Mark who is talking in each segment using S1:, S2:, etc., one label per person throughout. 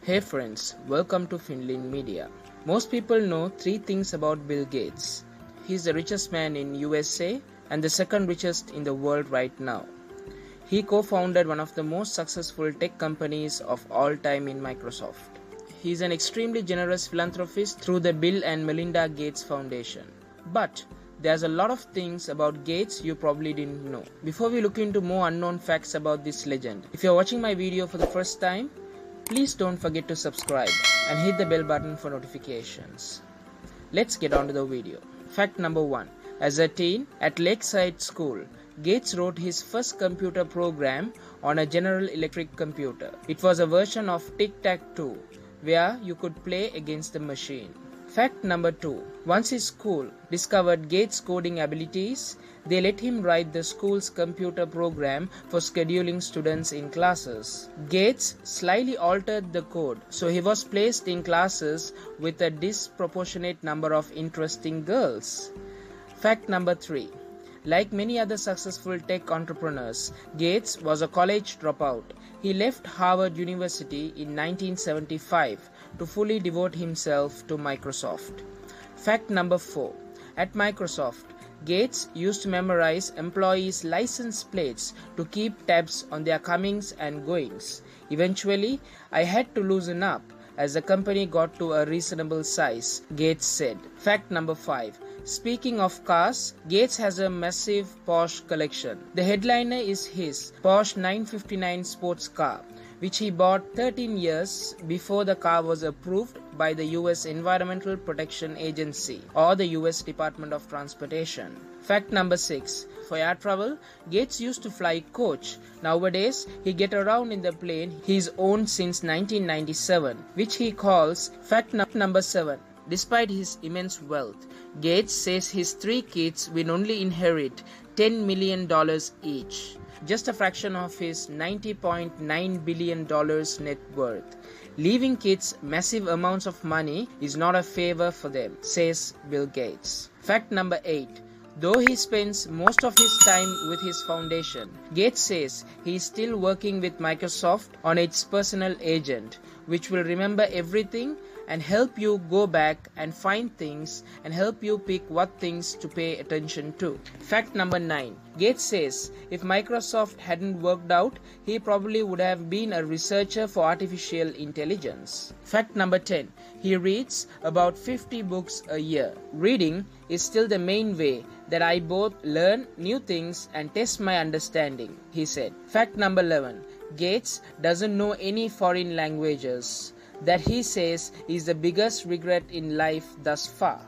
S1: Hey friends, welcome to Finlyn Media. Most people know three things about Bill Gates. He's the richest man in USA and the second richest in the world right now. He co-founded one of the most successful tech companies of all time in Microsoft. He's an extremely generous philanthropist through the Bill and Melinda Gates Foundation. But there's a lot of things about Gates you probably didn't know. Before we look into more unknown facts about this legend, if you're watching my video for the first time, please don't forget to subscribe and hit the bell button for notifications. Let's get on to the video. Fact number 1. As a teen at Lakeside School, Gates wrote his first computer program on a General Electric computer. It was a version of Tic-Tac-Toe, where you could play against the machine. Fact number 2. Once his school discovered Gates' coding abilities, they let him write the school's computer program for scheduling students in classes. Gates slightly altered the code, so he was placed in classes with a disproportionate number of interesting girls. Fact number 3. Like many other successful tech entrepreneurs, Gates was a college dropout. He left Harvard University in 1975 to fully devote himself to Microsoft. Fact number 4. At Microsoft, Gates used to memorize employees' license plates to keep tabs on their comings and goings. Eventually, I had to loosen up as the company got to a reasonable size, Gates said. Fact number 5. Speaking of cars, Gates has a massive Porsche collection. The headliner is his Porsche 959 sports car, which he bought 13 years before the car was approved by the US Environmental Protection Agency or the US Department of Transportation. Fact number 6. For air travel, Gates used to fly coach. Nowadays, he gets around in the plane he's owned since 1997, which he calls fact number 7. Despite his immense wealth, Gates says his 3 kids will only inherit $10 million each, just a fraction of his $90.9 billion net worth. Leaving kids massive amounts of money is not a favor for them, says Bill Gates. Fact number 8. Though he spends most of his time with his foundation, Gates says he is still working with Microsoft on its personal agent, which will remember everything and help you go back and find things and help you pick what things to pay attention to. Fact number 9. Gates says if Microsoft hadn't worked out, he probably would have been a researcher for artificial intelligence. Fact number 10. He reads about 50 books a year. Reading is still the main way that I both learn new things and test my understanding, he said. Fact number 11. Gates doesn't know any foreign languages. That he says is the biggest regret in life thus far.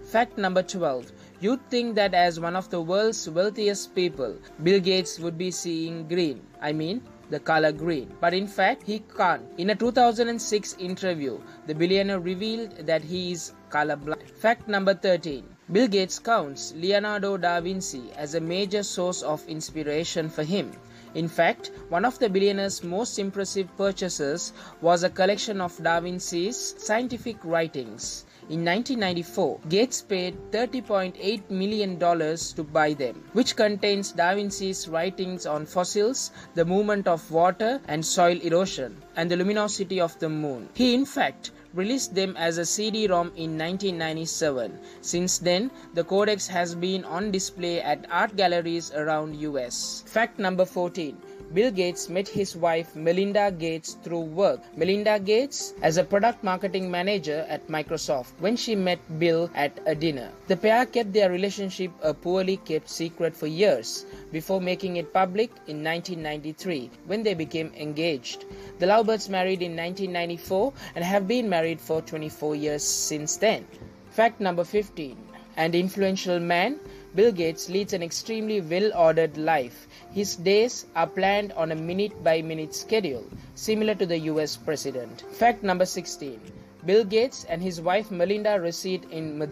S1: Fact number 12. You'd think that as one of the world's wealthiest people, Bill Gates would be seeing green. I mean, the color green. But in fact, he can't. In a 2006 interview, the billionaire revealed that he is colorblind. Fact number 13. Bill Gates counts Leonardo da Vinci as a major source of inspiration for him. In fact, one of the billionaire's most impressive purchases was a collection of Da Vinci's scientific writings. In 1994, Gates paid $30.8 million to buy them, which contains Da Vinci's writings on fossils, the movement of water and soil erosion, and the luminosity of the moon. He, in fact, released them as a CD-ROM in 1997. Since then, the codex has been on display at art galleries around US. Fact number 14. Bill Gates met his wife Melinda Gates through work. Melinda Gates as a product marketing manager at Microsoft when she met Bill at a dinner. The pair kept their relationship a poorly kept secret for years before making it public in 1993 when they became engaged. The lovebirds married in 1994 and have been married for 24 years since then. Fact number 15. An influential man, Bill Gates leads an extremely well-ordered life. His days are planned on a minute-by-minute schedule, similar to the US president. Fact number 16. Bill Gates and his wife Melinda reside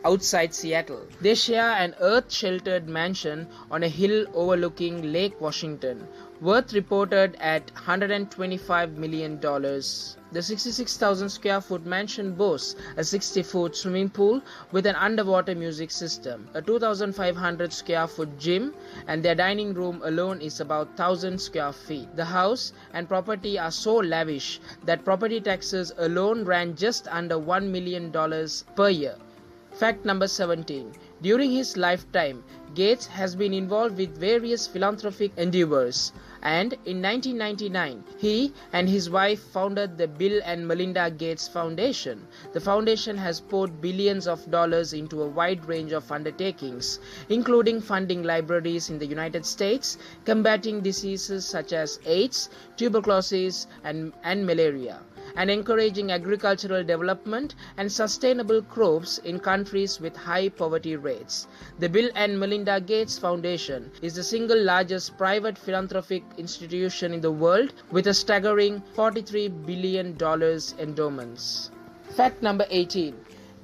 S1: outside Seattle. They share an earth-sheltered mansion on a hill overlooking Lake Washington. worth reported at $125 million. The 66,000 square foot mansion boasts a 60-foot swimming pool with an underwater music system, a 2,500 square foot gym, and their dining room alone is about 1,000 square feet. The house and property are so lavish that property taxes alone ran just under $1 million per year. Fact number 17. During his lifetime, Gates has been involved with various philanthropic endeavors, and in 1999, he and his wife founded the Bill and Melinda Gates Foundation. The foundation has poured billions of dollars into a wide range of undertakings, including funding libraries in the United States, combating diseases such as AIDS, tuberculosis, and malaria, and encouraging agricultural development and sustainable crops in countries with high poverty rates. The Bill and Melinda Gates Foundation is the single largest private philanthropic institution in the world with a staggering $43 billion endowments. Fact number 18.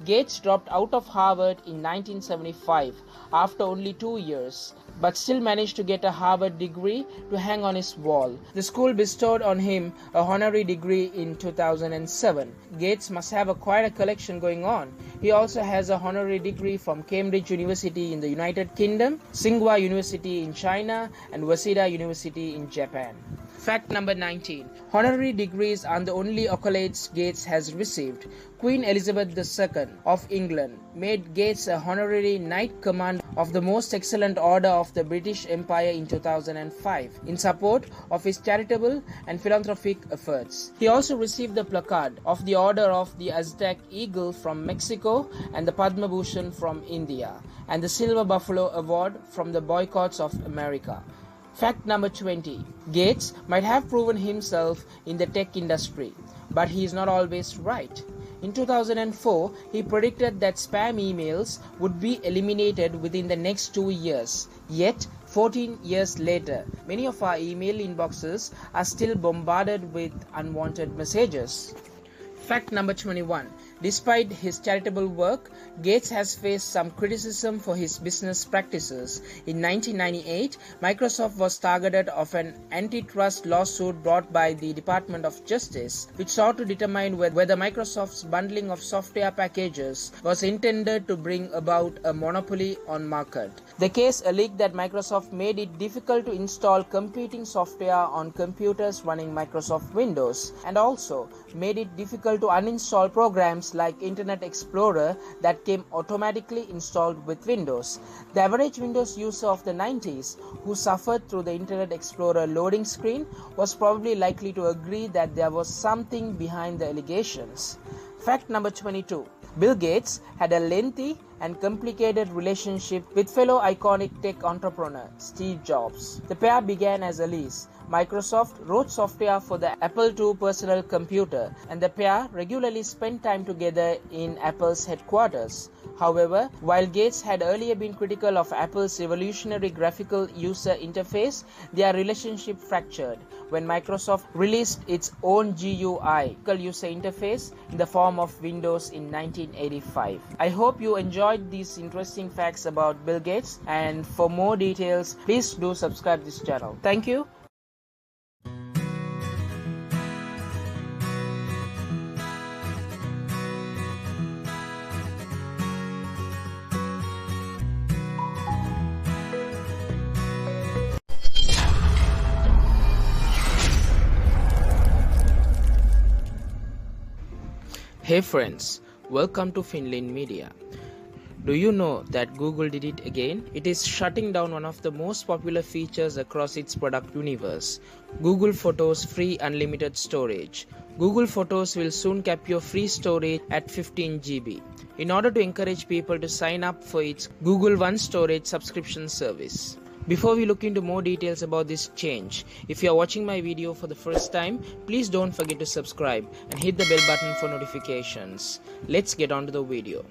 S1: Gates dropped out of Harvard in 1975 after only 2 years, but still managed to get a Harvard degree to hang on his wall. The school bestowed on him a honorary degree in 2007. Gates must have quite a collection going on. He also has a honorary degree from Cambridge University in the United Kingdom, Tsinghua University in China, and Waseda University in Japan. Fact number 19. Honorary degrees are the only accolades Gates has received. Queen Elizabeth II of England made Gates a honorary Knight Commander of the Most Excellent Order of the British Empire in 2005 in support of his charitable and philanthropic efforts. He also received the placard of the Order of the Aztec Eagle from Mexico and the Padma Bhushan from India, and the Silver Buffalo Award from the Boycotts of America. Fact number 20. Gates might have proven himself in the tech industry, but he is not always right. In 2004, he predicted that spam emails would be eliminated within the next 2 years. Yet, 14 years later, many of our email inboxes are still bombarded with unwanted messages. Fact number 21. Despite his charitable work, Gates has faced some criticism for his business practices. In 1998, Microsoft was targeted of an antitrust lawsuit brought by the Department of Justice, which sought to determine whether Microsoft's bundling of software packages was intended to bring about a monopoly on market. The case alleged that Microsoft made it difficult to install competing software on computers running Microsoft Windows, and also made it difficult to uninstall programs like Internet Explorer that came automatically installed with Windows. The average Windows user of the 90s who suffered through the Internet Explorer loading screen was probably likely to agree that there was something behind the allegations. Fact number 22. Bill Gates had a lengthy and complicated relationship with fellow iconic tech entrepreneur Steve Jobs. The pair began as allies. Microsoft wrote software for the Apple II personal computer, and the pair regularly spent time together in Apple's headquarters. However, while Gates had earlier been critical of Apple's revolutionary graphical user interface, their relationship fractured when Microsoft released its own GUI, graphical user interface, in the form of Windows in 1985. I hope you enjoyed these interesting facts about Bill Gates, and for more details, please do subscribe this channel. Thank you. Hey friends, welcome to Finlyn Media. Do you know that Google did it again? It is shutting down one of the most popular features across its product universe, Google Photos free unlimited storage. Google Photos will soon cap your free storage at 15 GB in order to encourage people to sign up for its Google One Storage subscription service. Before we look into more details about this change, if you are watching my video for the first time, please don't forget to subscribe and hit the bell button for notifications. Let's get on to the video.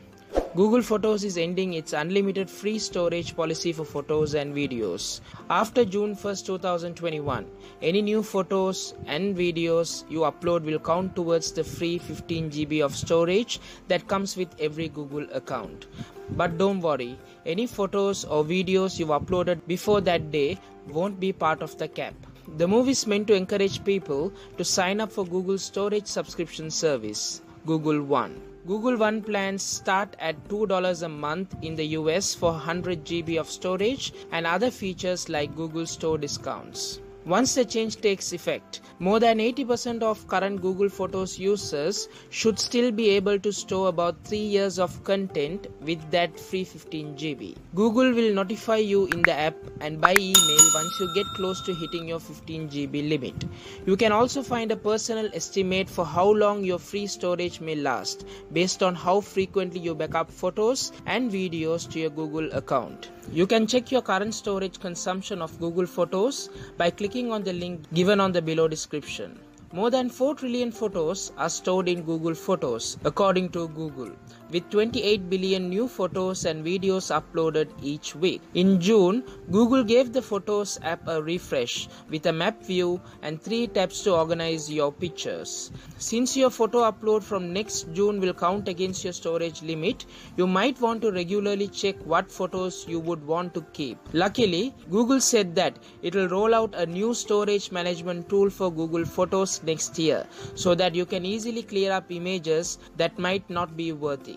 S1: Google Photos is ending its unlimited free storage policy for photos and videos. After June 1st, 2021, any new photos and videos you upload will count towards the free 15 GB of storage that comes with every Google account. But don't worry, any photos or videos you've uploaded before that day won't be part of the cap. The move is meant to encourage people to sign up for Google's storage subscription service, Google One. Google One plans start at $2 a month in the US for 100 GB of storage and other features like Google Store discounts. Once the change takes effect, more than 80% of current Google Photos users should still be able to store about 3 years of content with that free 15 GB. Google will notify you in the app and by email once you get close to hitting your 15 GB limit. You can also find a personal estimate for how long your free storage may last based on how frequently you backup photos and videos to your Google account. You can check your current storage consumption of Google Photos by clicking on the link given on the below description. More than 4 trillion photos are stored in Google Photos, according to Google, with 28 billion new photos and videos uploaded each week. In June, Google gave the Photos app a refresh with a map view and 3 tabs to organize your pictures. Since your photo upload from next June will count against your storage limit, you might want to regularly check what photos you would want to keep. Luckily, Google said that it will roll out a new storage management tool for Google Photos next year so that you can easily clear up images that might not be worthy.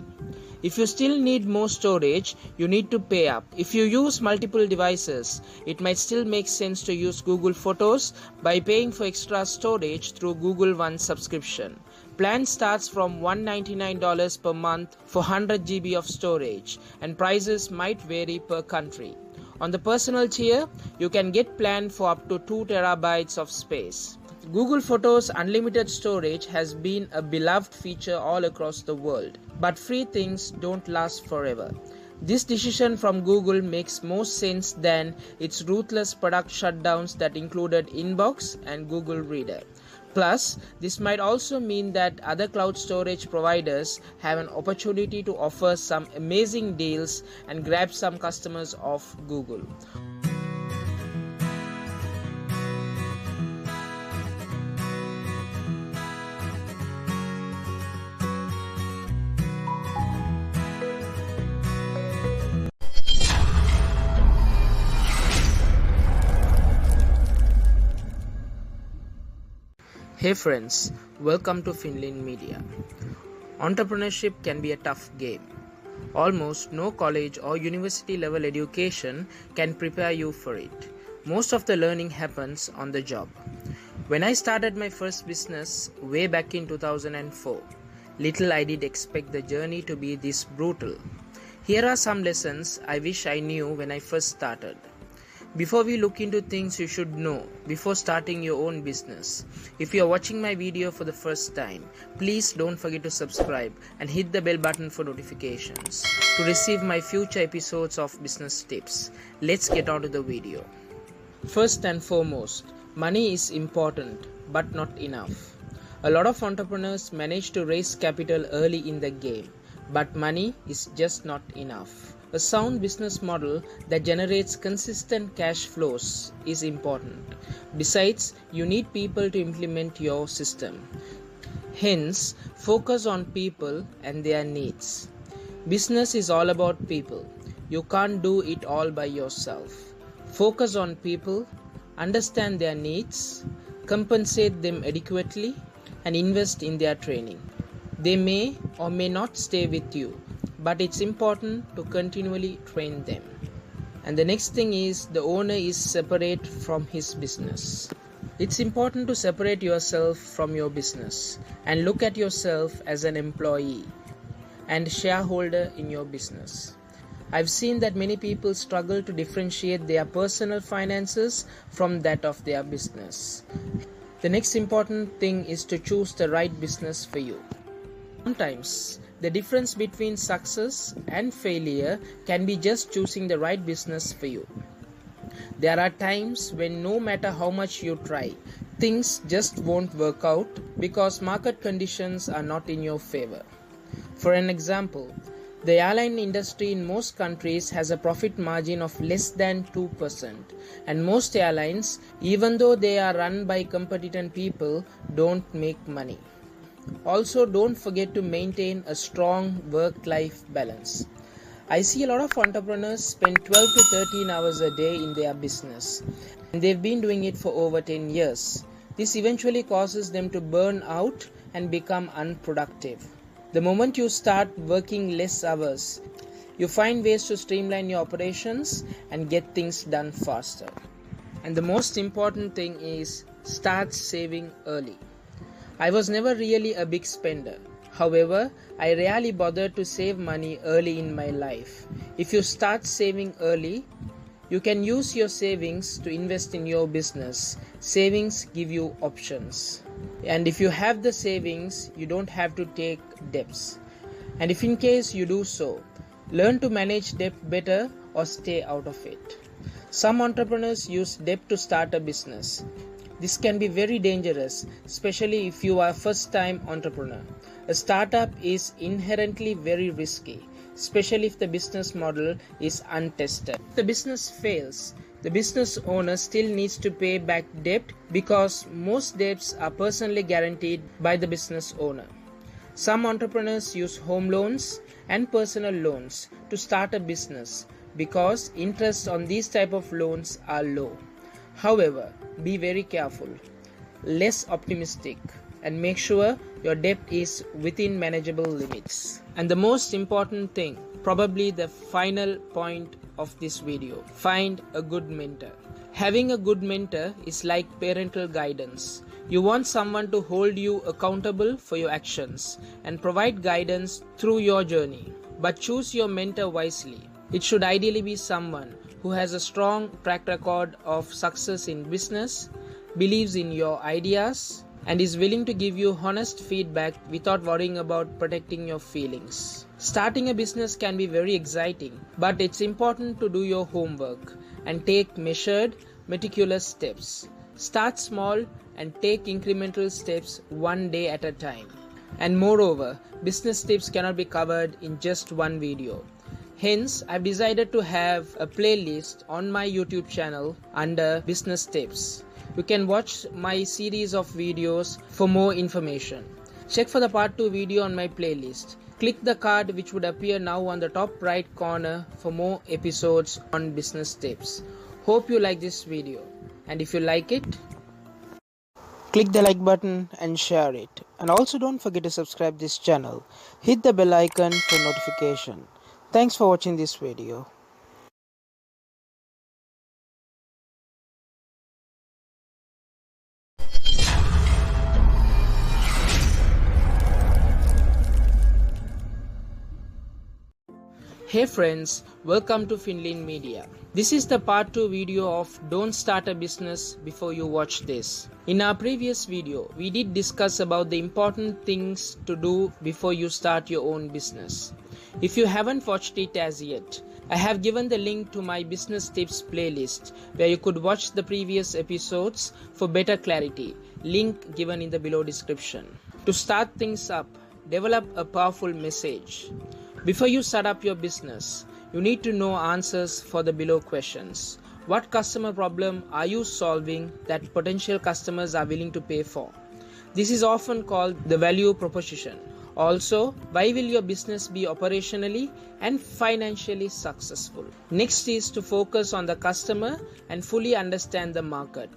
S1: If you still need more storage, you need to pay up. If you use multiple devices, it might still make sense to use Google Photos by paying for extra storage through Google One subscription. Plan starts from $199 per month for 100 GB of storage, and prices might vary per country. On the personal tier, you can get plan for up to 2 terabytes of space. Google Photos Unlimited Storage has been a beloved feature all across the world, but free things don't last forever. This decision from Google makes more sense than its ruthless product shutdowns that included Inbox and Google Reader. Plus, this might also mean that other cloud storage providers have an opportunity to offer some amazing deals and grab some customers off Google. Hey friends, welcome to Finlyn Media. Entrepreneurship can be a tough game. Almost no college or university level education can prepare you for it. Most of the learning happens on the job. When I started my first business way back in 2004, little I did expect the journey to be this brutal. Here are some lessons I wish I knew when I first started. Before we look into things you should know before starting your own business, if you are watching my video for the first time, please don't forget to subscribe and hit the bell button for notifications to receive my future episodes of business tips. Let's get on to the video. First and foremost, money is important but not enough. A lot of entrepreneurs manage to raise capital early in the game, but money is just not enough. A sound business model that generates consistent cash flows is important. Besides, you need people to implement your system. Hence, focus on people and their needs. Business is all about people. You can't do it all by yourself. Focus on people, understand their needs, compensate them adequately, and invest in their training. They may or may not stay with you, but it's important to continually train them. And the next thing is the owner is separate from his business. It's important to separate yourself from your business and look at yourself as an employee and shareholder in your business. I've seen that many people struggle to differentiate their personal finances from that of their business. The next important thing is to choose the right business for you. Sometimes, the difference between success and failure can be just choosing the right business for you. There are times when no matter how much you try, things just won't work out because market conditions are not in your favor. For an example, the airline industry in most countries has a profit margin of less than 2%, and most airlines, even though they are run by competent people, don't make money. Also, don't forget to maintain a strong work-life balance. I see a lot of entrepreneurs spend 12 to 13 hours a day in their business, and they've been doing it for over 10 years. This eventually causes them to burn out and become unproductive. The moment you start working less hours, you find ways to streamline your operations and get things done faster. And the most important thing is start saving early. I was never really a big spender. However, I rarely bothered to save money early in my life. If you start saving early, you can use your savings to invest in your business. Savings give you options. And if you have the savings, you don't have to take debts. And if in case you do so, learn to manage debt better or stay out of it. Some entrepreneurs use debt to start a business. This can be very dangerous, especially if you are a first-time entrepreneur. A startup is inherently very risky, especially if the business model is untested. If the business fails, the business owner still needs to pay back debt because most debts are personally guaranteed by the business owner. Some entrepreneurs use home loans and personal loans to start a business because interest on these type of loans are low. However, be very careful, less optimistic, and make sure your debt is within manageable limits. And the most important thing, probably the final point of this video, find a good mentor. Having a good mentor is like parental guidance. You want someone to hold you accountable for your actions and provide guidance through your journey. But choose your mentor wisely. It should ideally be someone who has a strong track record of success in business, believes in your ideas, and is willing to give you honest feedback without worrying about protecting your feelings. Starting a business can be very exciting, but it's important to do your homework and take measured, meticulous steps. Start small and take incremental steps one day at a time. And moreover, business tips cannot be covered in just one video. Hence, I've decided to have a playlist on my YouTube channel under Business Tips. You can watch my series of videos for more information. Check for the part 2 video on my playlist. Click the card which would appear now on the top right corner for more episodes on business tips. Hope you like this video, and if you like it, click the like button and share it. And also don't forget to subscribe this channel. Hit the bell icon for notification. Thanks for watching this video. Hey friends, welcome to Finlyn Media. This is the part 2 video of Don't Start a Business Before You Watch This. In our previous video, we did discuss about the important things to do before you start your own business. If you haven't watched it as yet, I have given the link to my business tips playlist where you could watch the previous episodes for better clarity. Link given in the below description. To start things up, develop a powerful message. Before you start up your business, you need to know answers for the below questions. What customer problem are you solving that potential customers are willing to pay for? This is often called the value proposition. Also, why will your business be operationally and financially successful? Next is to focus on the customer and fully understand the market.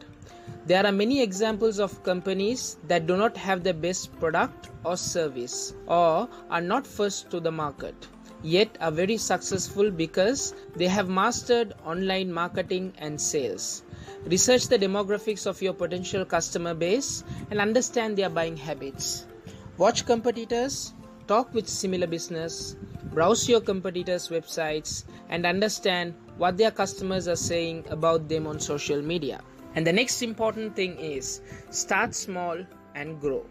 S1: There are many examples of companies that do not have the best product or service or are not first to the market, yet are very successful because they have mastered online marketing and sales. Research the demographics of your potential customer base and understand their buying habits. Watch competitors, talk with similar business, browse your competitors' websites, and understand what their customers are saying about them on social media. And the next important thing is start small and grow.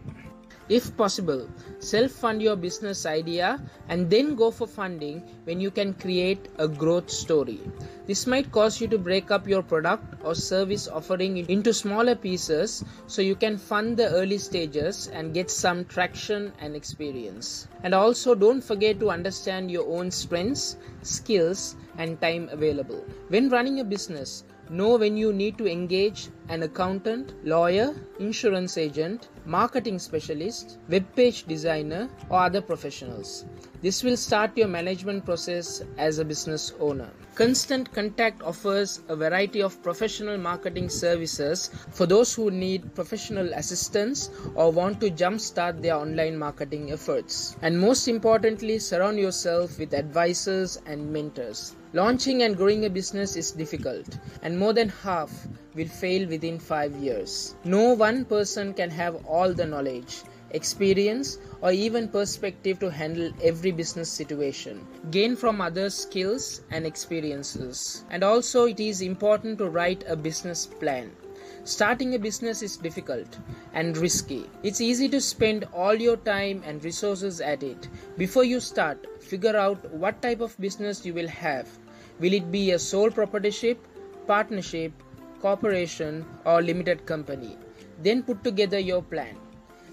S1: If possible, self-fund your business idea and then go for funding when you can create a growth story. This might cause you to break up your product or service offering into smaller pieces so you can fund the early stages and get some traction and experience. And also don't forget to understand your own strengths, skills, and time available. When running a business, know when you need to engage an accountant, lawyer, insurance agent, marketing specialist, web page designer, or other professionals. This will start your management process as a business owner. Constant Contact offers a variety of professional marketing services for those who need professional assistance or want to jumpstart their online marketing efforts. And most importantly, surround yourself with advisors and mentors. Launching and growing a business is difficult, and more than half will fail within 5 years. No one person can have all the knowledge, experience, or even perspective to handle every business situation. Gain from others' skills and experiences. And also, it is important to write a business plan. Starting a business is difficult and risky. It's easy to spend all your time and resources at it. Before you start, figure out what type of business you will have. Will it be a sole proprietorship, partnership, corporation, or limited company? Then put together your plan.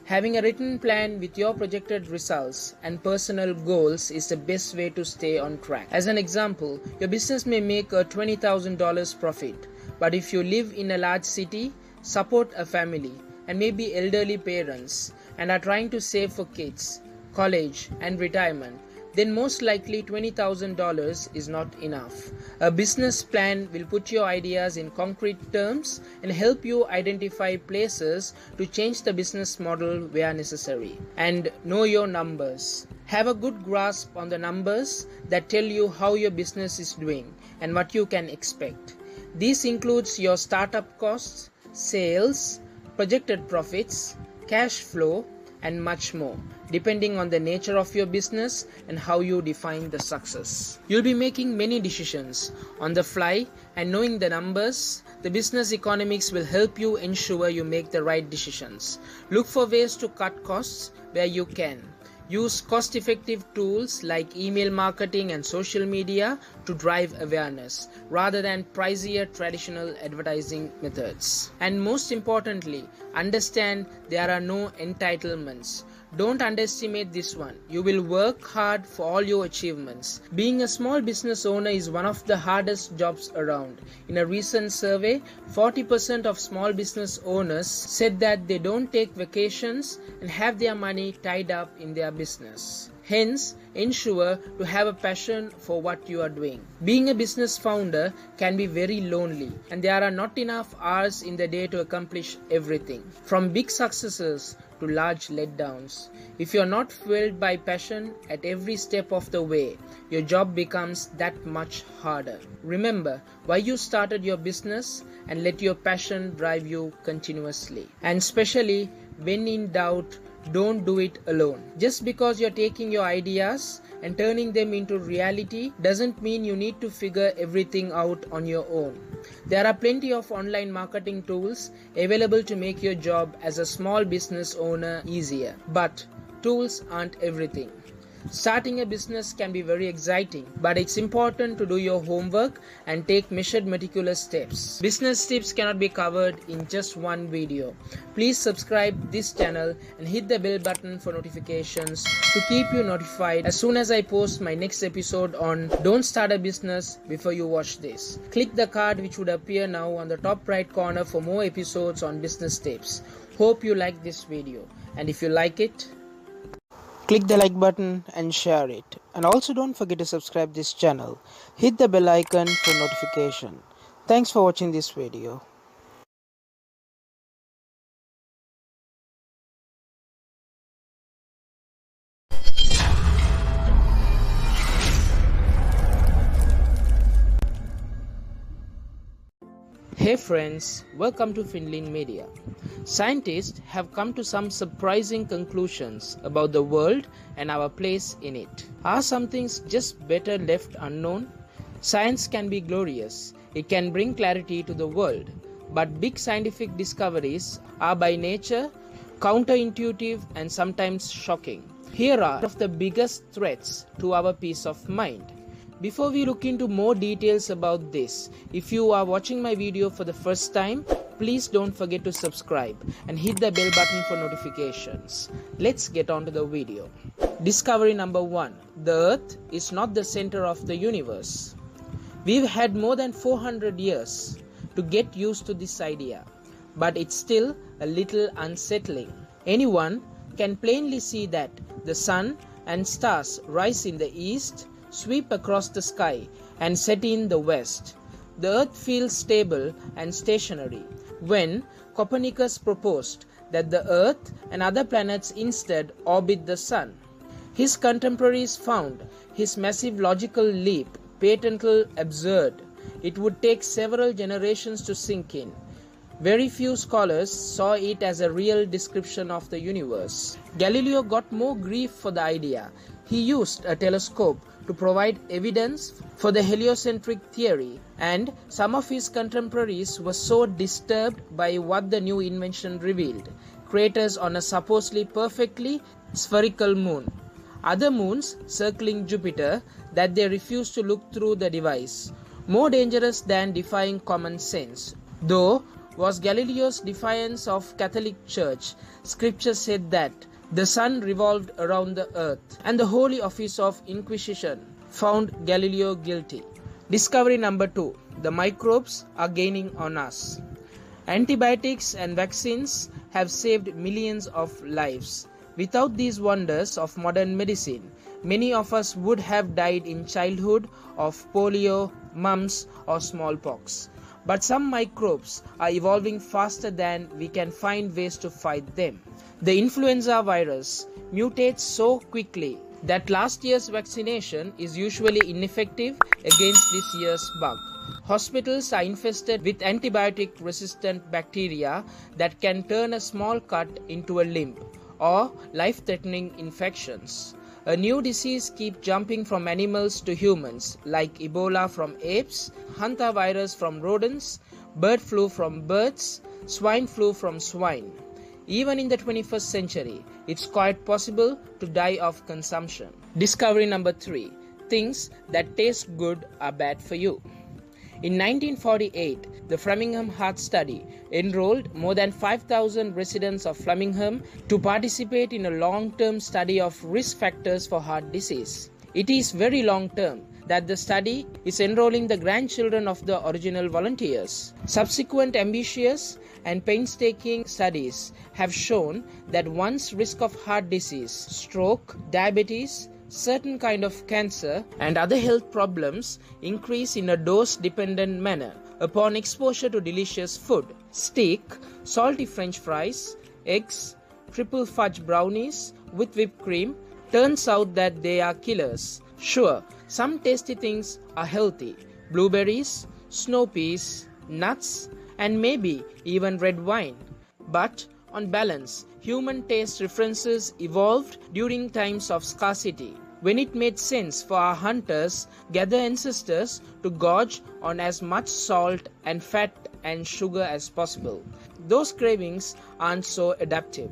S1: Having a written plan with your projected results and personal goals is the best way to stay on track. As an example, your business may make a $20,000 profit, but if you live in a large city, support a family, and maybe elderly parents, and are trying to save for kids, college, and retirement, then most likely $20,000 is not enough. A business plan will put your ideas in concrete terms and help you identify places to change the business model where necessary. And know your numbers. Have a good grasp on the numbers that tell you how your business is doing and what you can expect. This includes your startup costs, sales, projected profits, cash flow, and much more, depending on the nature of your business and how you define the success. You'll be making many decisions on the fly, and knowing the numbers, the business economics will help you ensure you make the right decisions. Look for ways to cut costs where you can. Use cost-effective tools like email marketing and social media to drive awareness rather than pricier traditional advertising methods. And most importantly, understand there are no entitlements. Don't underestimate this one. You will work hard for all your achievements. Being a small business owner is one of the hardest jobs around. In a recent survey, 40% of small business owners said that they don't take vacations and have their money tied up in their business. Hence, ensure to have a passion for what you are doing. Being a business founder can be very lonely, and there are not enough hours in the day to accomplish everything, from big successes to large letdowns. If you are not fueled by passion at every step of the way, your job becomes that much harder. Remember why you started your business and let your passion drive you continuously. And especially when in doubt, don't do it alone. Just because you're taking your ideas and turning them into reality doesn't mean you need to figure everything out on your own. There are plenty of online marketing tools available to make your job as a small business owner easier. But tools aren't everything. Starting a business can be very exciting, but it's important to do your homework and take measured, meticulous steps. Business tips cannot be covered in just one video. Please subscribe this channel and hit the bell button for notifications to keep you notified as soon as I post my next episode on Don't Start a Business Before You Watch This. Click the card which would appear now on the top right corner for more episodes on business tips. Hope you like this video, and if you like it, click the like button and share it. And also don't forget to subscribe this channel. Hit the bell icon for notification. Thanks for watching this video. Hey friends, welcome to Finlyn Media. Scientists have come to some surprising conclusions about the world and our place in it. Are some things just better left unknown? Science can be glorious. It can bring clarity to the world. But big scientific discoveries are by nature counterintuitive and sometimes shocking. Here are some of the biggest threats to our peace of mind. Before we look into more details about this, if you are watching my video for the first time, please don't forget to subscribe and hit the bell button for notifications. Let's get on to the video. Discovery number 1. The Earth is not the center of the universe. We've had more than 400 years to get used to this idea, but it's still a little unsettling. Anyone can plainly see that the sun and stars rise in the east, sweep across the sky, and set in the west. The earth feels stable and stationary. When Copernicus proposed that the earth and other planets instead orbit the sun, his contemporaries found his massive logical leap patently absurd. It would take several generations to sink in. Very few scholars saw it as a real description of the universe. Galileo got more grief for the idea. He used a telescope to provide evidence for the heliocentric theory, and some of his contemporaries were so disturbed by what the new invention revealed: craters on a supposedly perfectly spherical moon, other moons circling Jupiter, that they refused to look through the device. More dangerous than defying common sense, though, was Galileo's defiance of Catholic Church. Scripture said that the sun revolved around the earth, and the Holy Office of Inquisition found Galileo guilty. Discovery number 2. The microbes are gaining on us. Antibiotics and vaccines have saved millions of lives. Without these wonders of modern medicine, many of us would have died in childhood of polio, mumps, or smallpox. But some microbes are evolving faster than we can find ways to fight them. The influenza virus mutates so quickly that last year's vaccination is usually ineffective against this year's bug. Hospitals are infested with antibiotic-resistant bacteria that can turn a small cut into a limp, or life-threatening infections. A new disease keeps jumping from animals to humans, like Ebola from apes, hantavirus from rodents, bird flu from birds, swine flu from swine. Even in the 21st century, it's quite possible to die of consumption. Discovery number 3. Things that taste good are bad for you. In 1948, the Framingham Heart Study enrolled more than 5,000 residents of Framingham to participate in a long-term study of risk factors for heart disease. It is very long-term that the study is enrolling the grandchildren of the original volunteers. Subsequent ambitious and painstaking studies have shown that one's risk of heart disease, stroke, diabetes, certain kind of cancer, and other health problems increase in a dose-dependent manner upon exposure to delicious food. Steak, salty French fries, eggs, triple fudge brownies with whipped cream. Turns out that they are killers. Sure, some tasty things are healthy: blueberries, snow peas, nuts, and maybe even red wine. But on balance, human taste preferences evolved during times of scarcity, when it made sense for our hunter-gatherer ancestors to gorge on as much salt and fat and sugar as possible. Those cravings aren't so adaptive.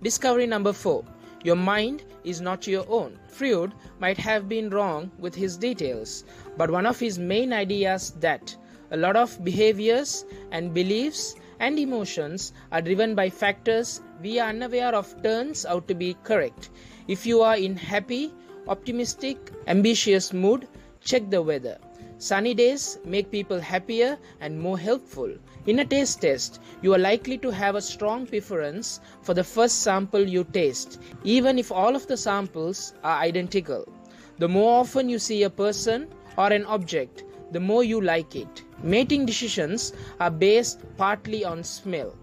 S1: Discovery number 4. Your mind is not your own. Freud might have been wrong with his details, but one of his main ideas that a lot of behaviors and beliefs and emotions are driven by factors we are unaware of turns out to be correct. If you are in happy, optimistic, ambitious mood, check the weather. Sunny days make people happier and more helpful. In a taste test, you are likely to have a strong preference for the first sample you taste, even if all of the samples are identical. The more often you see a person or an object, the more you like it. Mating decisions are based partly on smell.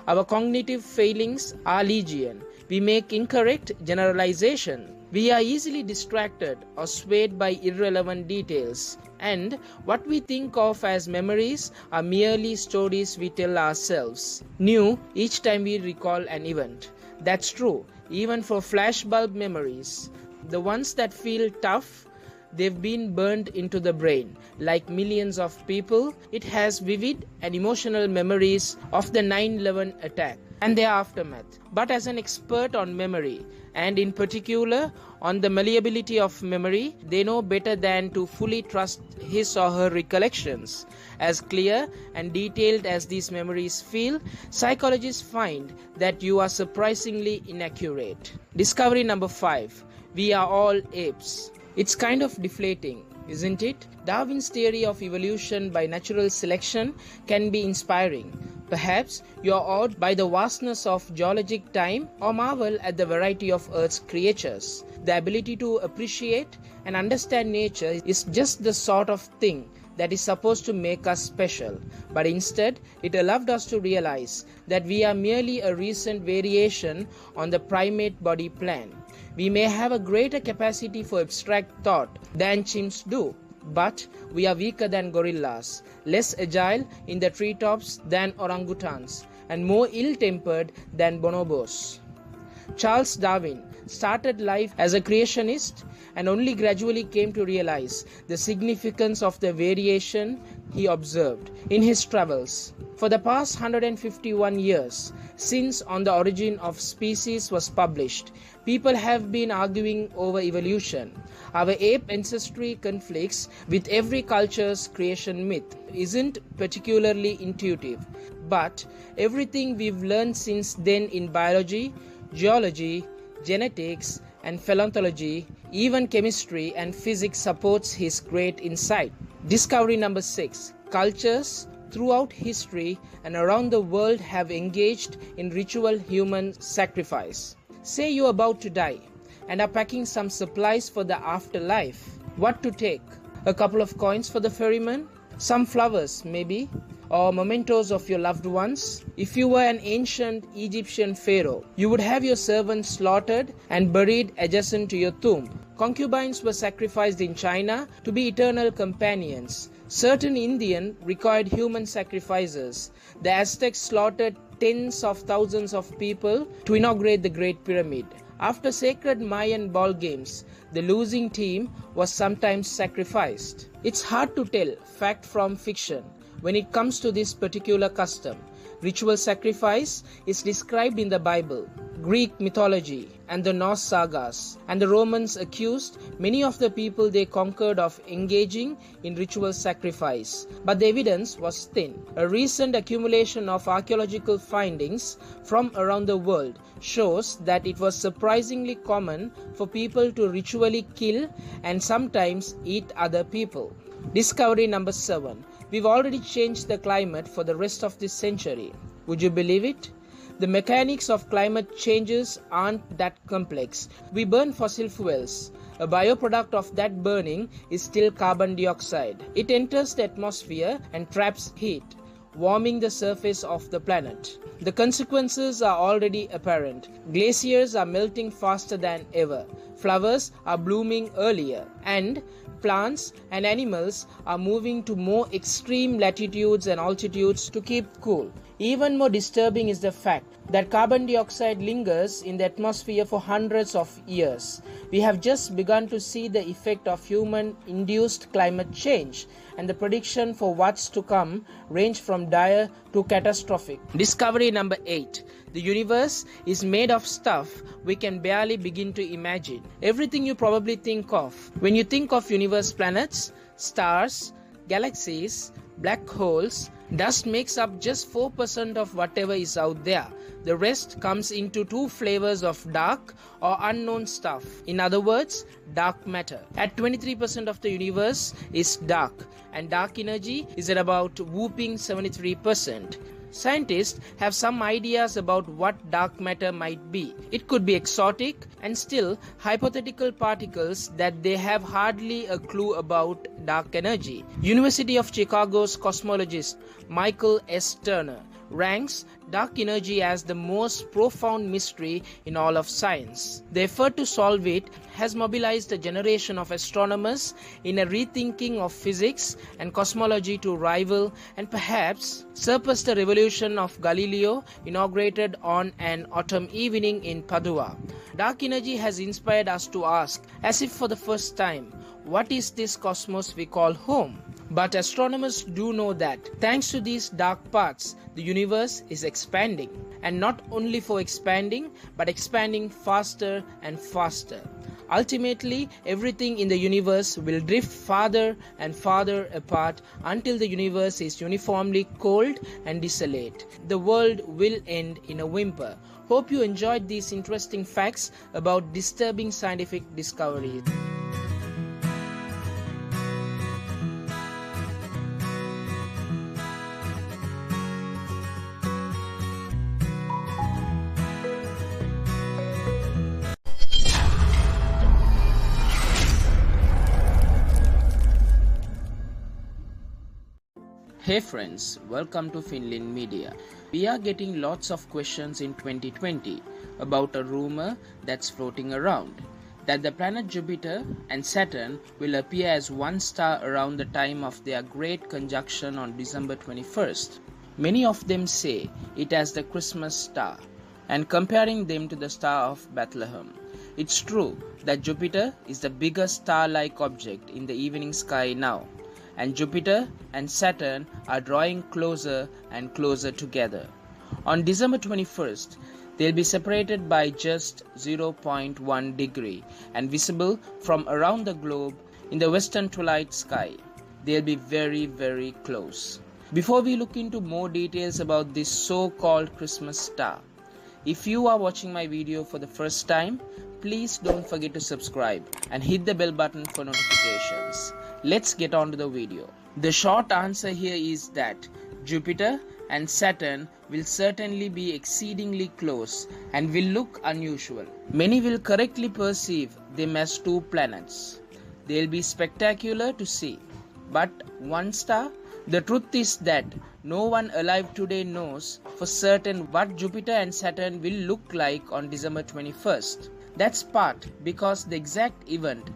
S1: Our cognitive failings are legion. We make incorrect generalization. We are easily distracted or swayed by irrelevant details, and what we think of as memories are merely stories we tell ourselves, new each time we recall an event. That's true even for flashbulb memories. The ones that feel tough, they've been burned into the brain. Like millions of people, it has vivid and emotional memories of the 9/11 attack and their aftermath. But as an expert on memory, and in particular on the malleability of memory, they know better than to fully trust his or her recollections. As clear and detailed as these memories feel, psychologists find that you are surprisingly inaccurate. Discovery number 5. We are all apes. It's kind of deflating, isn't it? Darwin's theory of evolution by natural selection can be inspiring. Perhaps you are awed by the vastness of geologic time or marvel at the variety of Earth's creatures. The ability to appreciate and understand nature is just the sort of thing that is supposed to make us special, but instead it allowed us to realize that we are merely a recent variation on the primate body plan. We may have a greater capacity for abstract thought than chimps do, but we are weaker than gorillas, less agile in the treetops than orangutans, and more ill-tempered than bonobos. Charles Darwin started life as a creationist and only gradually came to realize the significance of the variation he observed in his travels. For the past 151 years, since On the Origin of Species was published, people have been arguing over evolution. Our ape ancestry conflicts with every culture's creation myth isn't particularly intuitive, but everything we've learned since then in biology, geology, genetics, and paleontology, even chemistry and physics supports his great insight. Discovery number 6. Cultures throughout history and around the world have engaged in ritual human sacrifice. Say you're about to die and are packing some supplies for the afterlife. What to take? A couple of coins for the ferryman? Some flowers, maybe? Or mementos of your loved ones? If you were an ancient Egyptian pharaoh, you would have your servants slaughtered and buried adjacent to your tomb. Concubines were sacrificed in China to be eternal companions. Certain Indian required human sacrifices. The Aztecs slaughtered tens of thousands of people to inaugurate the Great Pyramid. After sacred Mayan ball games, the losing team was sometimes sacrificed. It's hard to tell fact from fiction when it comes to this particular custom. Ritual sacrifice is described in the Bible, Greek mythology, and the Norse sagas, and the Romans accused many of the people they conquered of engaging in ritual sacrifice, but the evidence was thin. A recent accumulation of archaeological findings from around the world shows that it was surprisingly common for people to ritually kill and sometimes eat other people. Discovery number 7. We've already changed the climate for the rest of this century. Would you believe it? The mechanics of climate changes aren't that complex. We burn fossil fuels. A byproduct of that burning is still carbon dioxide. It enters the atmosphere and traps heat, warming the surface of the planet. The consequences are already apparent. Glaciers are melting faster than ever. Flowers are blooming earlier, and plants and animals are moving to more extreme latitudes and altitudes to keep cool. Even more disturbing is the fact that carbon dioxide lingers in the atmosphere for hundreds of years. We have just begun to see the effect of human-induced climate change, and the prediction for what's to come range from dire to catastrophic. Discovery number 8. The universe is made of stuff we can barely begin to imagine. Everything you probably think of when you think of universe: planets, stars, galaxies, black holes. Dust makes up just 4% of whatever is out there. The rest comes into two flavors of dark or unknown stuff. In other words, dark matter. At 23% of the universe is dark, and dark energy is at about whopping 73%. Scientists have some ideas about what dark matter might be. It could be exotic and still hypothetical particles that they have hardly a clue about dark energy. University of Chicago's cosmologist Michael S. Turner ranks dark energy as the most profound mystery in all of science. The effort to solve it has mobilized a generation of astronomers in a rethinking of physics and cosmology to rival and perhaps surpass the revolution of Galileo inaugurated on an autumn evening in Padua. Dark energy has inspired us to ask, as if for the first time, what is this cosmos we call home? But astronomers do know that, thanks to these dark parts, the universe is expanding. And not only for expanding, but expanding faster and faster. Ultimately, everything in the universe will drift farther and farther apart until the universe is uniformly cold and desolate. The world will end in a whimper. Hope you enjoyed these interesting facts about disturbing scientific discoveries. Hey friends, welcome to Finlyn Media. We are getting lots of questions in 2020 about a rumor that's floating around that the planet Jupiter and Saturn will appear as one star around the time of their great conjunction on December 21st. Many of them say it as the Christmas star and comparing them to the Star of Bethlehem. It's true that Jupiter is the biggest star-like object in the evening sky now, and Jupiter and Saturn are drawing closer and closer together. On December 21st, they'll be separated by just 0.1 degree and visible from around the globe in the western twilight sky. They'll be very, very close. Before we look into more details about this so-called Christmas star, if you are watching my video for the first time, please don't forget to subscribe and hit the bell button for notifications. Let's get on to the video. The short answer here is that Jupiter and Saturn will certainly be exceedingly close and will look unusual. Many will correctly perceive them as two planets. They'll be spectacular to see. But one star? The truth is that no one alive today knows for certain what Jupiter and Saturn will look like on December 21st. That's part because the exact event,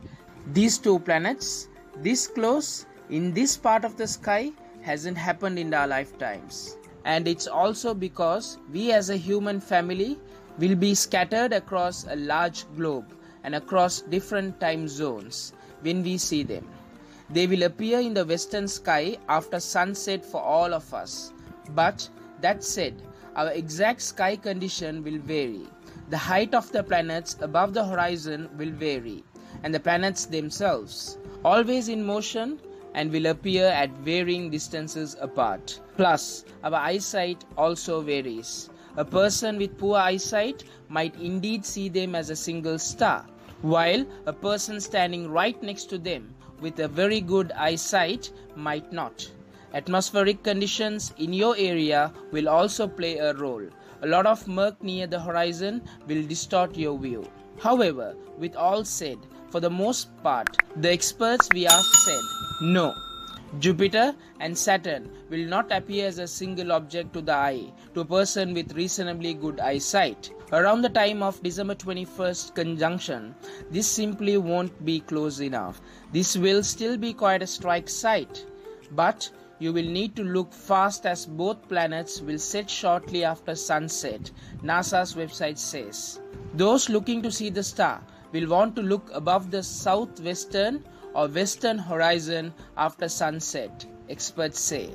S1: these two planets, this close, in this part of the sky, hasn't happened in our lifetimes. And it's also because we as a human family will be scattered across a large globe and across different time zones when we see them. They will appear in the western sky after sunset for all of us. But that said, our exact sky condition will vary. The height of the planets above the horizon will vary, and the planets themselves, always in motion, and will appear at varying distances apart. Plus, our eyesight also varies. A person with poor eyesight might indeed see them as a single star, while a person standing right next to them with a very good eyesight might not. Atmospheric conditions in your area will also play a role. A lot of murk near the horizon will distort your view. However, with all said, for the most part, the experts we asked said, no, Jupiter and Saturn will not appear as a single object to the eye to a person with reasonably good eyesight. Around the time of December 21st conjunction, this simply won't be close enough. This will still be quite a strike sight, but you will need to look fast as both planets will set shortly after sunset, NASA's website says. Those looking to see the star will want to look above the southwestern or western horizon after sunset, experts say.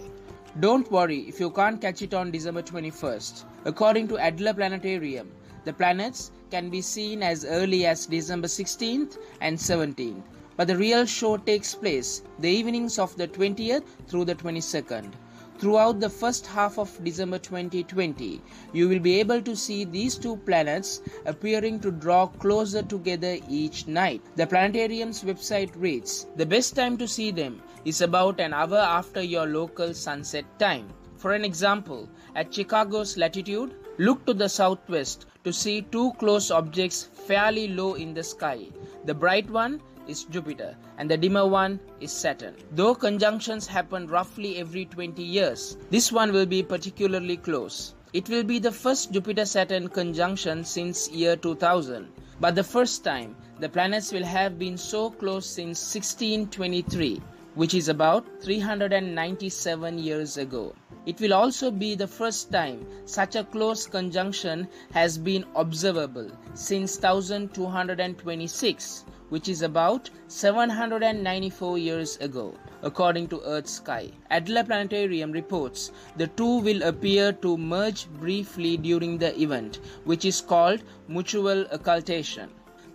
S1: Don't worry if you can't catch it on December 21st. According to Adler Planetarium, the planets can be seen as early as December 16th and 17th. But the real show takes place the evenings of the 20th through the 22nd. Throughout the first half of December 2020, you will be able to see these two planets appearing to draw closer together each night. The planetarium's website reads, the best time to see them is about an hour after your local sunset time. For an example, at Chicago's latitude, look to the southwest to see two close objects fairly low in the sky. The bright one is Jupiter and the dimmer one is Saturn. Though conjunctions happen roughly every 20 years, this one will be particularly close. It will be the first Jupiter-Saturn conjunction since year 2000, but the first time the planets will have been so close since 1623, which is about 397 years ago. It will also be the first time such a close conjunction has been observable since 1226, which is about 794 years ago, according to Earth's sky. Adler Planetarium reports the two will appear to merge briefly during the event, which is called mutual occultation.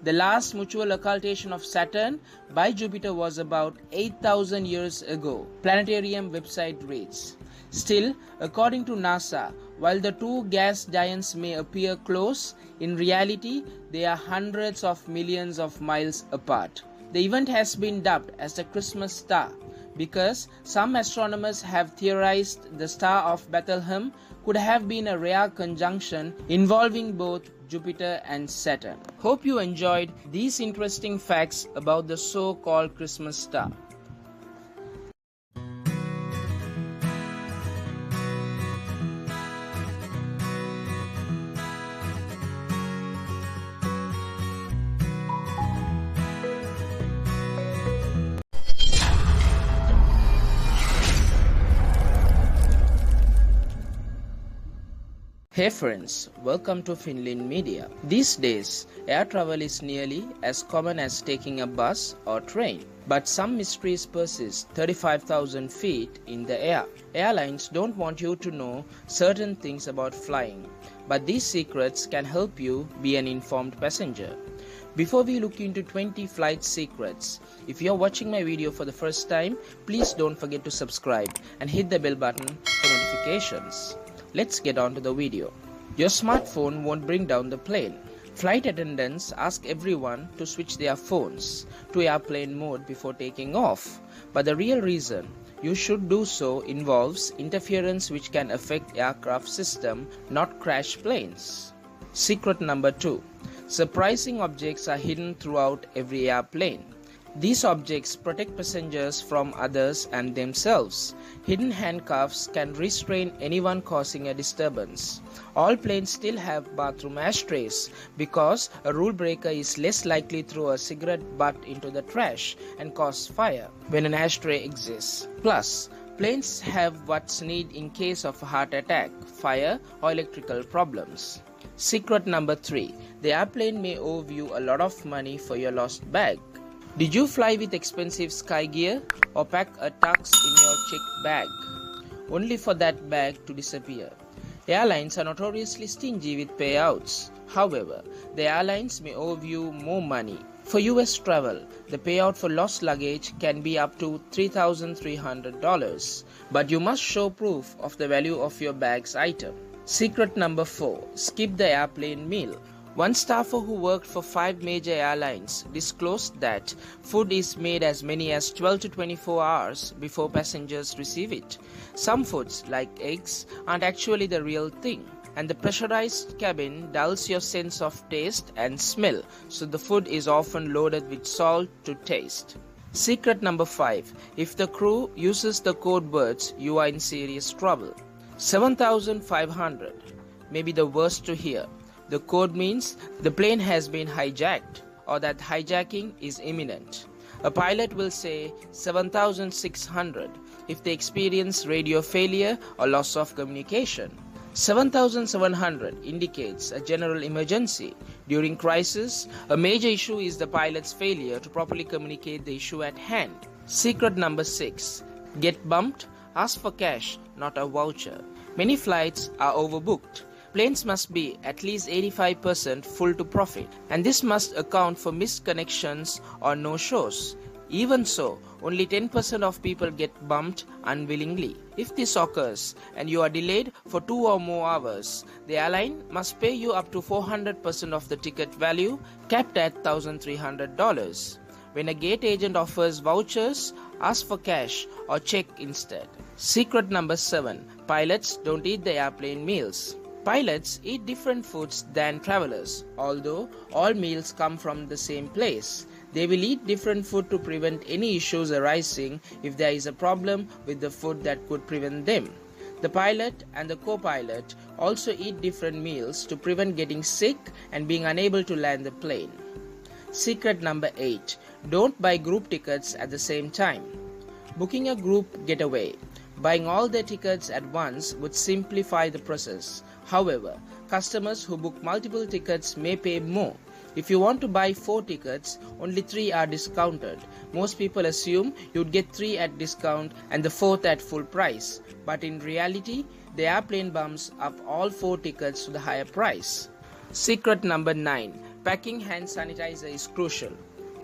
S1: The last mutual occultation of Saturn by Jupiter was about 8,000 years ago, Planetarium website reads. Still, according to NASA, while the two gas giants may appear close, in reality they are hundreds of millions of miles apart. The event has been dubbed as the Christmas star because some astronomers have theorized the Star of Bethlehem could have been a rare conjunction involving both Jupiter and Saturn. Hope you enjoyed these interesting facts about the so-called Christmas star. Hey friends, welcome to Finlyn Media. These days, air travel is nearly as common as taking a bus or train. But some mysteries persist 35,000 feet in the air. Airlines don't want you to know certain things about flying, but these secrets can help you be an informed passenger. Before we look into 20 flight secrets, if you're watching my video for the first time, please don't forget to subscribe and hit the bell button for notifications. Let's get on to the video. Your smartphone won't bring down the plane. Flight attendants ask everyone to switch their phones to airplane mode before taking off. But the real reason you should do so involves interference which can affect aircraft system, not crash planes. Secret number 2. Surprising objects are hidden throughout every airplane. These objects protect passengers from others and themselves. Hidden handcuffs can restrain anyone causing a disturbance. All planes still have bathroom ashtrays because a rule breaker is less likely to throw a cigarette butt into the trash and cause fire when an ashtray exists. Plus, planes have what's needed in case of a heart attack, fire, or electrical problems. Secret number 3. The airplane may owe you a lot of money for your lost bag. Did you fly with expensive sky gear or pack a tux in your checked bag, only for that bag to disappear? Airlines are notoriously stingy with payouts. However, the airlines may owe you more money. For US travel, the payout for lost luggage can be up to $3,300, but you must show proof of the value of your bag's item. Secret number 4. Skip the airplane meal. One staffer who worked for 5 major airlines disclosed that food is made as many as 12 to 24 hours before passengers receive it. Some foods, like eggs, aren't actually the real thing, and the pressurized cabin dulls your sense of taste and smell, so the food is often loaded with salt to taste. Secret number 5. If the crew uses the code words, you are in serious trouble. 7,500 may be the worst to hear. The code means the plane has been hijacked or that hijacking is imminent. A pilot will say 7,600 if they experience radio failure or loss of communication. 7,700 indicates a general emergency. During crisis, a major issue is the pilot's failure to properly communicate the issue at hand. Secret number 6. Get bumped? Ask for cash, not a voucher. Many flights are overbooked. Planes must be at least 85% full to profit, and this must account for missed connections or no-shows. Even so, only 10% of people get bumped unwillingly. If this occurs and you are delayed for 2 or more hours, the airline must pay you up to 400% of the ticket value, capped at $1,300. When a gate agent offers vouchers, ask for cash or check instead. Secret number 7. Pilots don't eat the airplane meals. Pilots eat different foods than travelers. Although all meals come from the same place, they will eat different food to prevent any issues arising if there is a problem with the food that could prevent them. The pilot and the co-pilot also eat different meals to prevent getting sick and being unable to land the plane. Secret number 8. Don't buy group tickets at the same time. Booking a group getaway. Buying all the tickets at once would simplify the process. However, customers who book multiple tickets may pay more. If you want to buy 4 tickets, only 3 are discounted. Most people assume you'd get 3 at discount and the 4th at full price. But in reality, the airplane bumps up all 4 tickets to the higher price. Secret number 9. Packing hand sanitizer is crucial.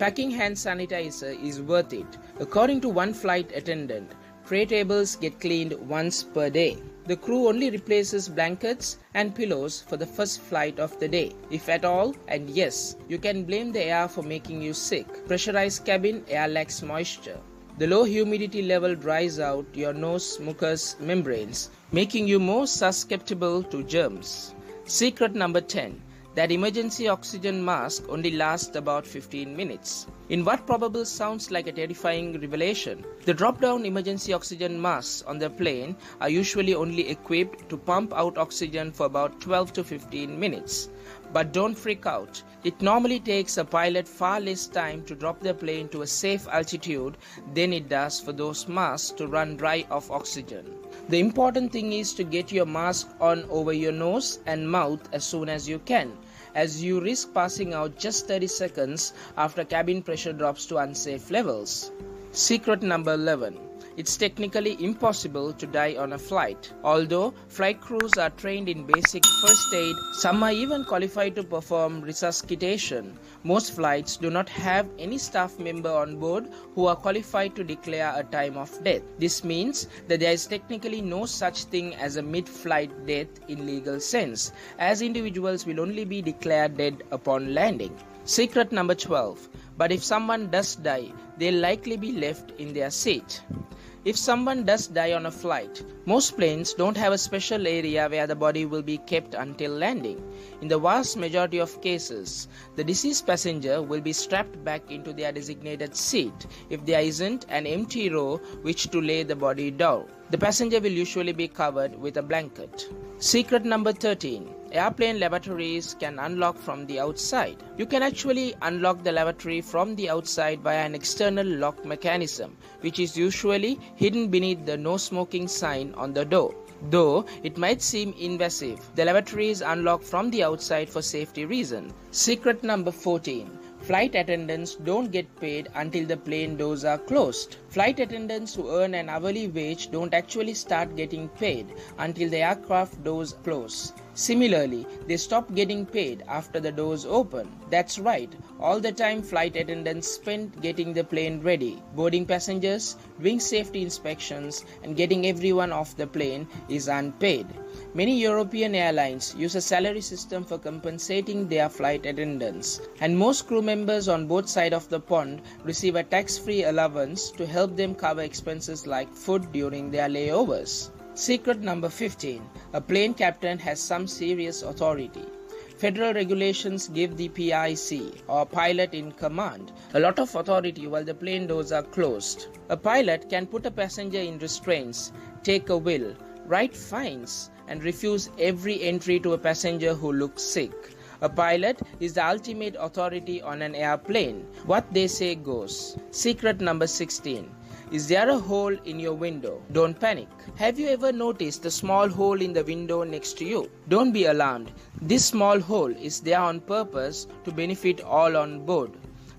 S1: Packing hand sanitizer is worth it. According to one flight attendant, tray tables get cleaned once per day. The crew only replaces blankets and pillows for the first flight of the day, if at all, and yes, you can blame the air for making you sick. Pressurized cabin, air lacks moisture. The low humidity level dries out your nose mucous membranes, making you more susceptible to germs. Secret number 10. That emergency oxygen mask only lasts about 15 minutes. In what probably sounds like a terrifying revelation, the drop-down emergency oxygen masks on the plane are usually only equipped to pump out oxygen for about 12 to 15 minutes. But don't freak out. It normally takes a pilot far less time to drop the plane to a safe altitude than it does for those masks to run dry of oxygen. The important thing is to get your mask on over your nose and mouth as soon as you can, as you risk passing out just 30 seconds after cabin pressure drops to unsafe levels. Secret number 11. It's technically impossible to die on a flight. Although flight crews are trained in basic first aid, some are even qualified to perform resuscitation. Most flights do not have any staff member on board who are qualified to declare a time of death. This means that there is technically no such thing as a mid-flight death in legal sense, as individuals will only be declared dead upon landing. Secret number 12. But if someone does die, they'll likely be left in their seat. If someone does die on a flight, most planes don't have a special area where the body will be kept until landing. In the vast majority of cases, the deceased passenger will be strapped back into their designated seat if there isn't an empty row which to lay the body down. The passenger will usually be covered with a blanket. Secret number 13. Airplane lavatories can unlock from the outside. You can actually unlock the lavatory from the outside via an external lock mechanism, which is usually hidden beneath the no smoking sign on the door. Though it might seem invasive, the lavatory is unlocked from the outside for safety reasons. Secret number 14. Flight attendants don't get paid until the plane doors are closed. Flight attendants who earn an hourly wage don't actually start getting paid until the aircraft doors close. Similarly, they stop getting paid after the doors open. That's right, all the time flight attendants spend getting the plane ready, boarding passengers, doing safety inspections, and getting everyone off the plane is unpaid. Many European airlines use a salary system for compensating their flight attendants, and most crew members on both sides of the pond receive a tax-free allowance to help them cover expenses like food during their layovers. Secret number 15. A plane captain has some serious authority. Federal regulations give the PIC, or pilot in command, a lot of authority while the plane doors are closed. A pilot can put a passenger in restraints, take a will, write fines, and refuse every entry to a passenger who looks sick. A pilot is the ultimate authority on an airplane. What they say goes. Secret number 16. Is there a hole in your window? Don't panic. Have you ever noticed the small hole in the window next to you? Don't be alarmed. This small hole is there on purpose to benefit all on board.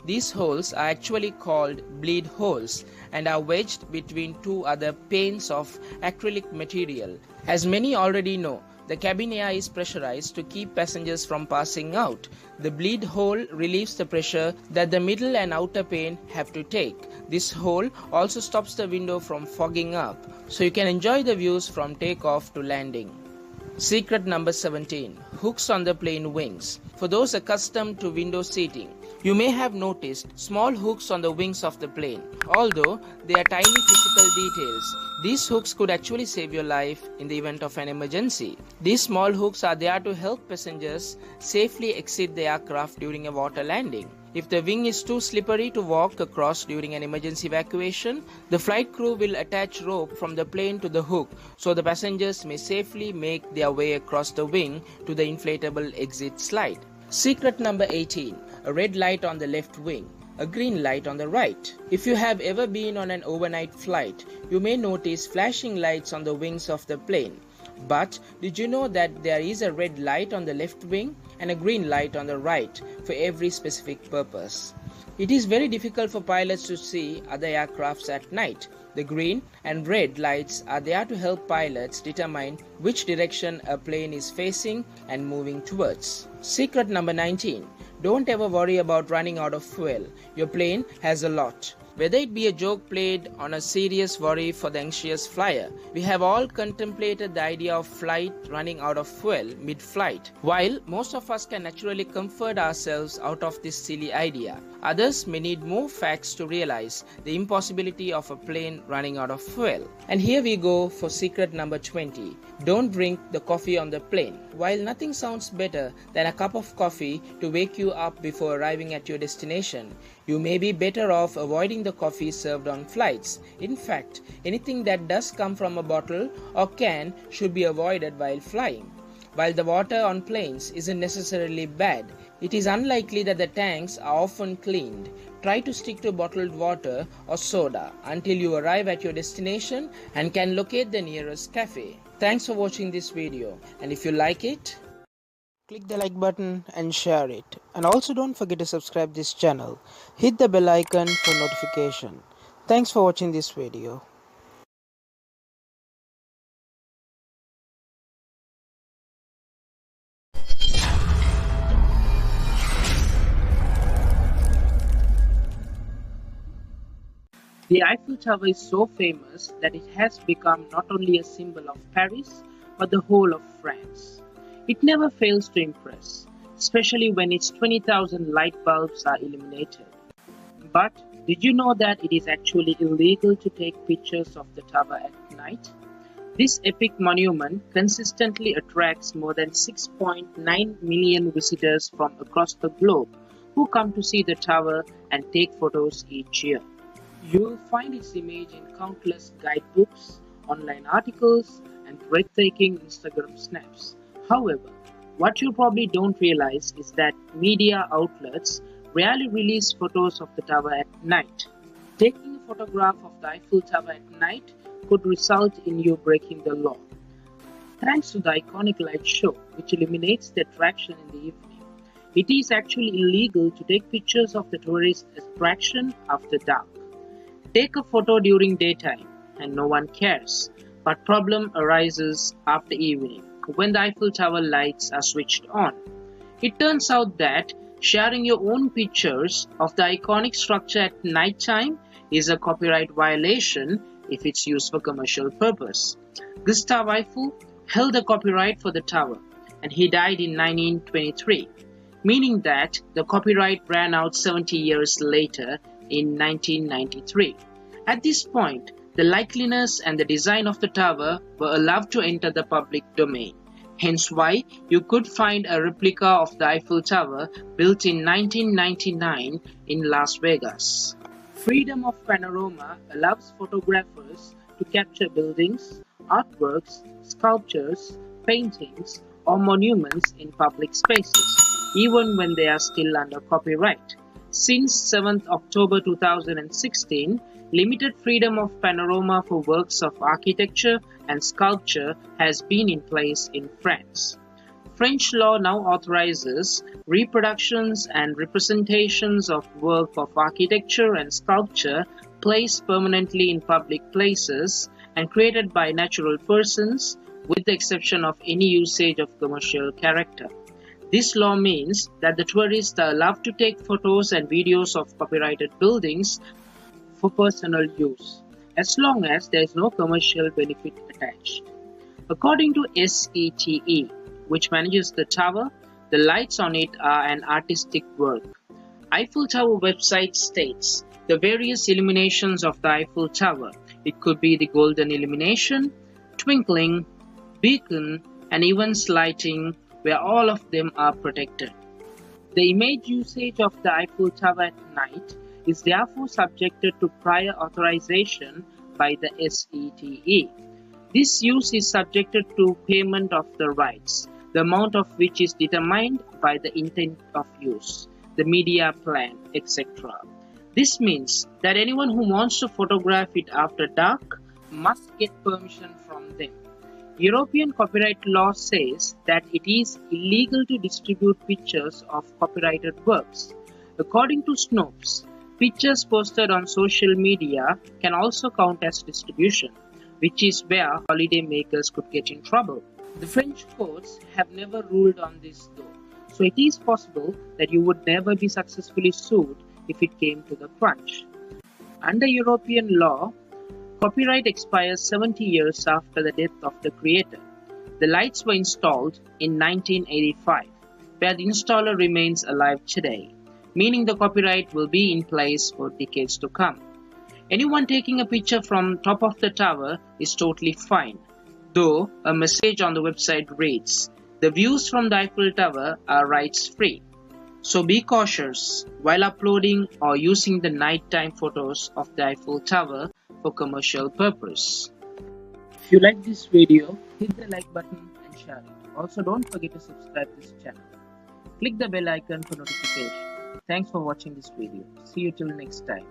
S1: These holes are actually called bleed holes and are wedged between two other panes of acrylic material. As many already know, the cabin air is pressurized to keep passengers from passing out. The bleed hole relieves the pressure that the middle and outer pane have to take. This hole also stops the window from fogging up, so you can enjoy the views from takeoff to landing. Secret number 17. Hooks on the plane wings. For those accustomed to window seating, you may have noticed small hooks on the wings of the plane. Although they are tiny physical details, these hooks could actually save your life in the event of an emergency. These small hooks are there to help passengers safely exit the aircraft during a water landing. If the wing is too slippery to walk across during an emergency evacuation, the flight crew will attach rope from the plane to the hook so the passengers may safely make their way across the wing to the inflatable exit slide. Secret number 18. A red light on the left wing, a green light on the right. If you have ever been on an overnight flight, you may notice flashing lights on the wings of the plane. But did you know that there is a red light on the left wing and a green light on the right for every specific purpose? It is very difficult for pilots to see other aircrafts at night. The green and red lights are there to help pilots determine which direction a plane is facing and moving towards. Secret number 19. Don't ever worry about running out of fuel. Your plane has a lot. Whether it be a joke played on a serious worry for the anxious flyer, we have all contemplated the idea of flight running out of fuel mid-flight. While most of us can naturally comfort ourselves out of this silly idea, others may need more facts to realize the impossibility of a plane running out of fuel. And here we go for secret number 20. Don't drink the coffee on the plane. While nothing sounds better than a cup of coffee to wake you up before arriving at your destination, you may be better off avoiding the coffee served on flights. In fact, anything that does come from a bottle or can should be avoided while flying. While the water on planes isn't necessarily bad, it is unlikely that the tanks are often cleaned. Try to stick to bottled water or soda until you arrive at your destination and can locate the nearest cafe. Thanks for watching this video, and if you like it, click the like button and share it. And also don't forget to subscribe this channel. Hit the bell icon for notification. Thanks for watching this video. The Eiffel Tower is so famous that it has become not only a symbol of Paris, but the whole of France. It never fails to impress, especially when its 20,000 light bulbs are illuminated. But did you know that it is actually illegal to take pictures of the tower at night? This epic monument consistently attracts more than 6.9 million visitors from across the globe who come to see the tower and take photos each year. You will find its image in countless guidebooks, online articles, and breathtaking Instagram snaps. However, what you probably don't realize is that media outlets rarely release photos of the tower at night. Taking a photograph of the Eiffel Tower at night could result in you breaking the law. Thanks to the iconic light show, which illuminates the attraction in the evening, it is actually illegal to take pictures of the tourist attraction after dark. Take a photo during daytime and no one cares, but problem arises after evening when the Eiffel Tower lights are switched on. It turns out that sharing your own pictures of the iconic structure at night time is a copyright violation if it's used for commercial purpose. Gustave Eiffel held the copyright for the tower and he died in 1923, meaning that the copyright ran out 70 years later in 1993. At this point, the likeliness and the design of the tower were allowed to enter the public domain. Hence why you could find a replica of the Eiffel Tower built in 1999 in Las Vegas. Freedom of panorama allows photographers to capture buildings, artworks, sculptures, paintings, or monuments in public spaces, even when they are still under copyright. Since 7th October 2016, limited freedom of panorama for works of architecture and sculpture has been in place in France. French law now authorizes reproductions and representations of work of architecture and sculpture placed permanently in public places and created by natural persons, with the exception of any usage of commercial character. This law means that the tourists are allowed to take photos and videos of copyrighted buildings for personal use, as long as there is no commercial benefit attached. According to SETE, which manages the tower, the lights on it are an artistic work. Eiffel Tower website states the various illuminations of the Eiffel Tower. It could be the golden illumination, twinkling, beacon, and even lighting, where all of them are protected. The image usage of the Eiffel Tower at night is therefore subjected to prior authorization by the SETE. This use is subjected to payment of the rights, the amount of which is determined by the intent of use, the media plan, etc. This means that anyone who wants to photograph it after dark must get permission from them. European copyright law says that it is illegal to distribute pictures of copyrighted works. According to Snopes, pictures posted on social media can also count as distribution, which is where holiday makers could get in trouble. The French courts have never ruled on this though, so it is possible that you would never be successfully sued if it came to the crunch. Under European law, copyright expires 70 years after the death of the creator. The lights were installed in 1985, where the installer remains alive today, meaning the copyright will be in place for decades to come. Anyone taking a picture from top of the tower is totally fine, though a message on the website reads, "The views from the Eiffel Tower are rights-free." So be cautious while uploading or using the nighttime photos of the Eiffel Tower for commercial purpose. If you like this video, hit the like button and share it. Also, don't forget to subscribe this channel. Click the bell icon for notification. Thanks for watching this video. See you till next time.